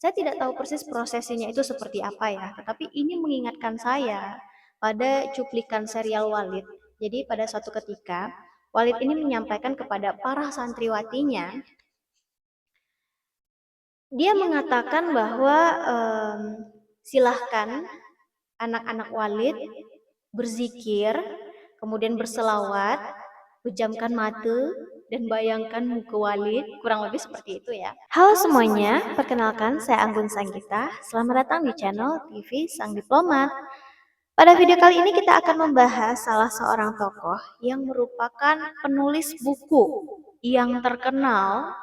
Saya tidak tahu persis prosesinya itu seperti apa ya, tetapi ini mengingatkan saya pada cuplikan serial Walid. Jadi pada suatu ketika, Walid ini menyampaikan kepada para santriwatinya, dia mengatakan bahwa silahkan anak-anak Walid berzikir, kemudian berselawat, pejamkan mata, dan bayangkan muka Walid, kurang lebih seperti itu ya. Halo semuanya, perkenalkan saya Anggun Sanggita. Selamat datang di channel TV Sang Diplomat. Pada video kali ini kita akan membahas salah seorang tokoh yang merupakan penulis buku yang terkenal,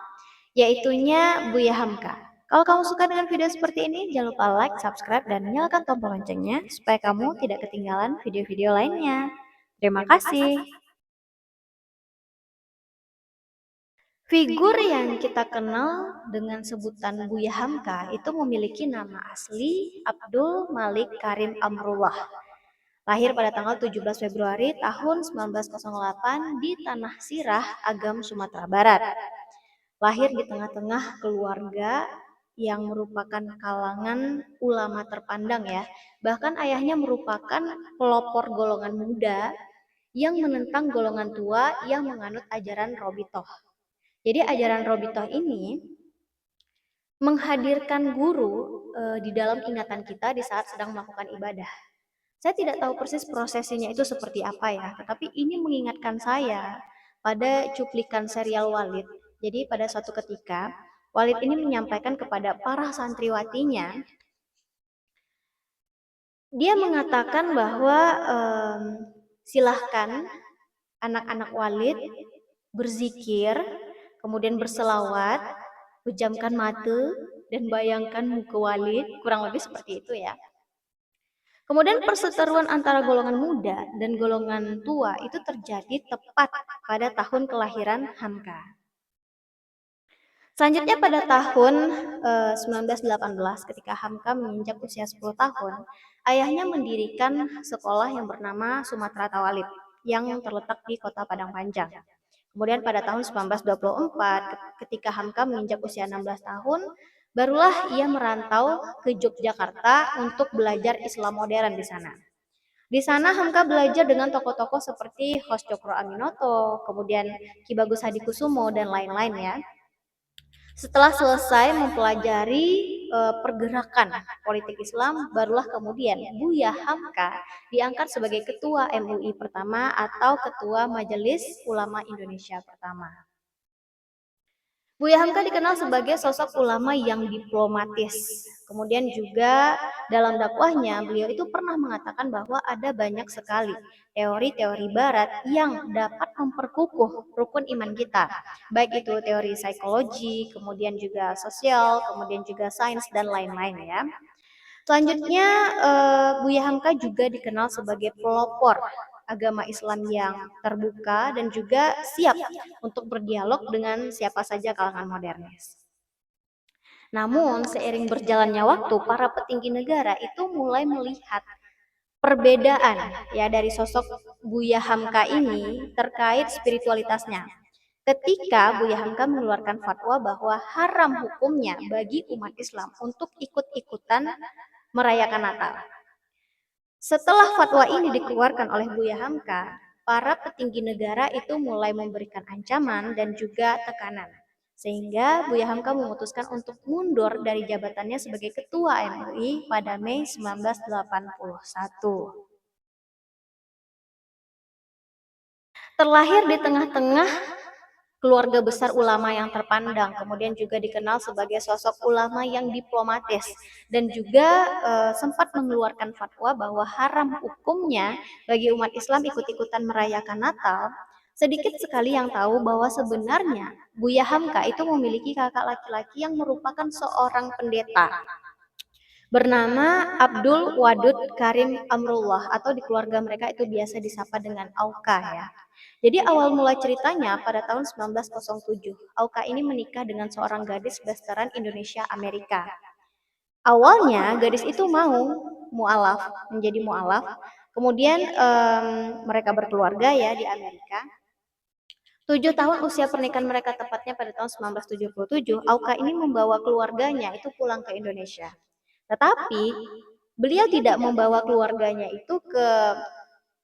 yaitunya Buya Hamka. Kalau kamu suka dengan video seperti ini, jangan lupa like, subscribe, dan nyalakan tombol loncengnya supaya kamu tidak ketinggalan video-video lainnya. Terima kasih. Figur yang kita kenal dengan sebutan Buya Hamka itu memiliki nama asli Abdul Malik Karim Amrullah. Lahir pada tanggal 17 Februari tahun 1908 di Tanah Sirah, Agam, Sumatera Barat. Lahir di tengah-tengah keluarga yang merupakan kalangan ulama terpandang ya. Bahkan ayahnya merupakan pelopor golongan muda yang menentang golongan tua yang menganut ajaran Robitoh. Jadi ajaran Robitoh ini menghadirkan guru di dalam ingatan kita di saat sedang melakukan ibadah. Saya tidak tahu persis prosesinya itu seperti apa ya, tetapi ini mengingatkan saya pada cuplikan serial Walid. Jadi pada suatu ketika, Walid ini menyampaikan kepada para santriwatinya, dia mengatakan bahwa silahkan anak-anak Walid berzikir, kemudian berselawat, pejamkan mata, dan bayangkan muka Walid, kurang lebih seperti itu ya. Kemudian perseteruan antara golongan muda dan golongan tua itu terjadi tepat pada tahun kelahiran Hamka. Selanjutnya pada tahun 1918 ketika Hamka menginjak usia 10 tahun, ayahnya mendirikan sekolah yang bernama Sumatera Tawalib yang terletak di kota Padang Panjang. Kemudian pada tahun 1924 ketika Hamka menginjak usia 16 tahun, barulah ia merantau ke Yogyakarta untuk belajar Islam modern di sana. Di sana Hamka belajar dengan tokoh-tokoh seperti Hos Cokro Aminoto, kemudian Ki Bagus Hadikusumo dan lain-lain ya. Setelah selesai mempelajari pergerakan politik Islam, barulah kemudian Buya Hamka diangkat sebagai ketua MUI pertama atau ketua Majelis Ulama Indonesia pertama. Buya Hamka dikenal sebagai sosok ulama yang diplomatis. Kemudian juga dalam dakwahnya beliau itu pernah mengatakan bahwa ada banyak sekali teori-teori barat yang dapat memperkukuh rukun iman kita. Baik itu teori psikologi, kemudian juga sosial, kemudian juga sains dan lain-lain ya. Selanjutnya Buya Hamka juga dikenal sebagai pelopor agama Islam yang terbuka dan juga siap untuk berdialog dengan siapa saja kalangan modernis. Namun seiring berjalannya waktu, para petinggi negara itu mulai melihat perbedaan ya dari sosok Buya Hamka ini terkait spiritualitasnya. Ketika Buya Hamka mengeluarkan fatwa bahwa haram hukumnya bagi umat Islam untuk ikut-ikutan merayakan Natal. Setelah fatwa ini dikeluarkan oleh Buya Hamka, para petinggi negara itu mulai memberikan ancaman dan juga tekanan. Sehingga Buya Hamka memutuskan untuk mundur dari jabatannya sebagai ketua MUI pada Mei 1981. Terlahir di tengah-tengah keluarga besar ulama yang terpandang, kemudian juga dikenal sebagai sosok ulama yang diplomatis dan juga sempat mengeluarkan fatwa bahwa haram hukumnya bagi umat Islam ikut-ikutan merayakan Natal. Sedikit sekali yang tahu bahwa sebenarnya Buya Hamka itu memiliki kakak laki-laki yang merupakan seorang pendeta bernama Abdul Wadud Karim Amrullah atau di keluarga mereka itu biasa disapa dengan Auka ya. Jadi awal mula ceritanya pada tahun 1907, Auka ini menikah dengan seorang gadis blasteran Indonesia Amerika. Awalnya gadis itu mau menjadi mualaf. Kemudian mereka berkeluarga ya di Amerika. 7 tahun usia pernikahan mereka tepatnya pada tahun 1977, Auka ini membawa keluarganya itu pulang ke Indonesia. Tetapi beliau tidak membawa keluarganya itu ke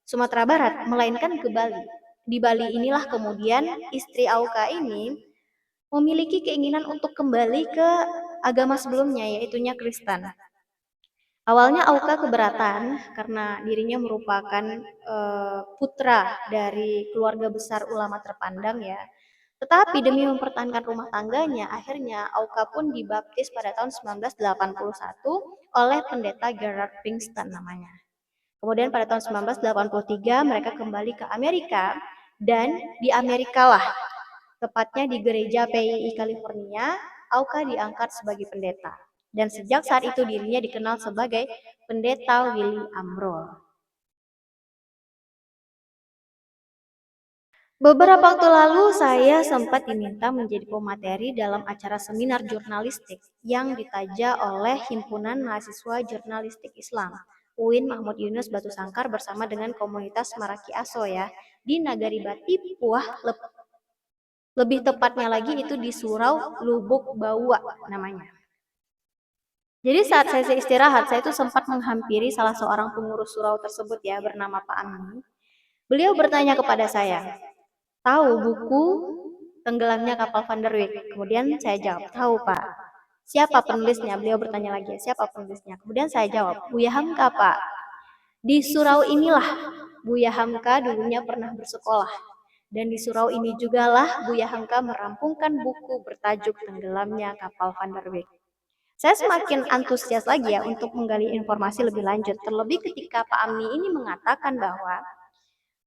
Sumatera Barat, melainkan ke Bali. Di Bali inilah kemudian istri Auka ini memiliki keinginan untuk kembali ke agama sebelumnya, yaitunya Kristen. Awalnya Auka keberatan karena dirinya merupakan putra dari keluarga besar ulama terpandang ya. Tetapi demi mempertahankan rumah tangganya, akhirnya Auka pun dibaptis pada tahun 1981 oleh pendeta Gerard Pinkston namanya. Kemudian pada tahun 1983 mereka kembali ke Amerika dan di Amerikalah, tepatnya di gereja PII California, Auka diangkat sebagai pendeta. Dan sejak saat itu dirinya dikenal sebagai Pendeta Willy Amrol. Beberapa waktu lalu saya sempat diminta menjadi pemateri dalam acara seminar jurnalistik yang ditaja oleh Himpunan Mahasiswa Jurnalistik Islam UIN Mahmud Yunus Batu Sangkar bersama dengan komunitas Maraki Aso ya di Nagari Bati Puah lebih tepatnya lagi itu di Surau Lubuk Bawa namanya. Jadi saat saya istirahat saya itu sempat menghampiri salah seorang pengurus surau tersebut ya bernama Pak Ami. Beliau bertanya kepada saya, tahu buku Tenggelamnya Kapal Van der Wijk? Kemudian saya jawab, tahu Pak. Siapa penulisnya? Beliau bertanya lagi, siapa penulisnya? Kemudian saya jawab, Buya Hamka Pak. Di surau inilah Buya Hamka dulunya pernah bersekolah. Dan di surau ini jugalah Buya Hamka merampungkan buku bertajuk Tenggelamnya Kapal Van der Wijk. Saya semakin antusias lagi ya untuk menggali informasi lebih lanjut. Terlebih ketika Pak Amni ini mengatakan bahwa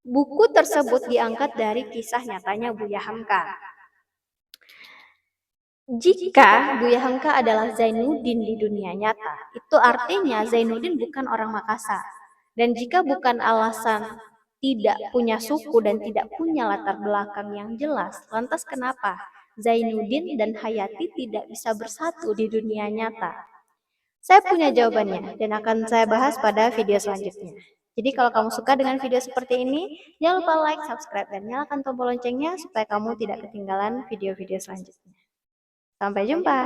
buku tersebut diangkat dari kisah nyatanya Buya Hamka. Jika Buya Hamka adalah Zainuddin di dunia nyata, itu artinya Zainuddin bukan orang Makassar. Dan jika bukan alasan tidak punya suku dan tidak punya latar belakang yang jelas, lantas kenapa Zainuddin dan Hayati tidak bisa bersatu di dunia nyata? Saya punya jawabannya dan akan saya bahas pada video selanjutnya. Jadi kalau kamu suka dengan video seperti ini, jangan lupa like, subscribe, dan nyalakan tombol loncengnya supaya kamu tidak ketinggalan video-video selanjutnya. Sampai jumpa!